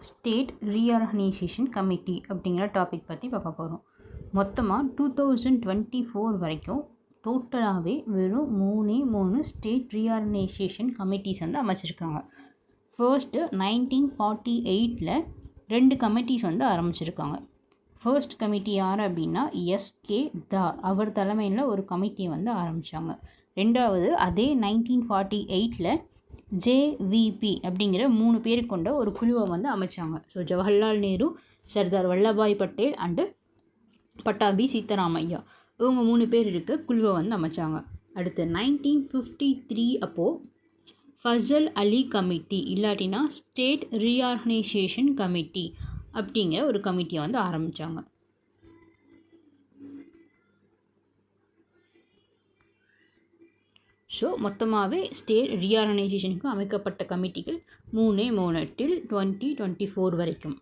State reorganisation committee அப்படிங்கிற topic பற்றி பார்க்க போகிறோம். மொத்தமாக 2024 வரைக்கும் டோட்டலாகவே வெறும் 3 ஸ்டேட் ரீஆர்கனைசேஷன் கமிட்டிஸ் வந்து அமைச்சிருக்காங்க. ஃபர்ஸ்ட்டு 1948 2 கமிட்டிஸ் வந்து ஆரம்பிச்சிருக்காங்க. ஃபர்ஸ்ட் கமிட்டி யார் அப்படின்னா எஸ்கே தார், அவர் தலைமையில் ஒரு கமிட்டியை வந்து ஆரம்பித்தாங்க. ரெண்டாவது அதே 1948 ஜேவிபி அப்படிங்கிற 3 பேர் கொண்ட ஒரு குழுவை வந்து அமைச்சாங்க. ஸோ ஜவஹர்லால் நேரு, சர்தார் வல்லபாய் பட்டேல் அண்டு பட்டாபி சீதாராமையா, இவங்க 3 பேர் இருக்க குழுவை வந்து அமைச்சாங்க. அடுத்து 1953 அப்போது ஃபசல் அலி கமிட்டி இல்லாட்டினா ஸ்டேட் ரீஆர்கனைசேஷன் கமிட்டி அப்படிங்கிற ஒரு கமிட்டியை வந்து ஆரம்பித்தாங்க. ஸோ மொத்தமாகவே ஸ்டேட் ரீஆர்கனைசேஷனுக்கு அமைக்கப்பட்ட கமிட்டிகள் 3 டில் 2024 வரைக்கும்.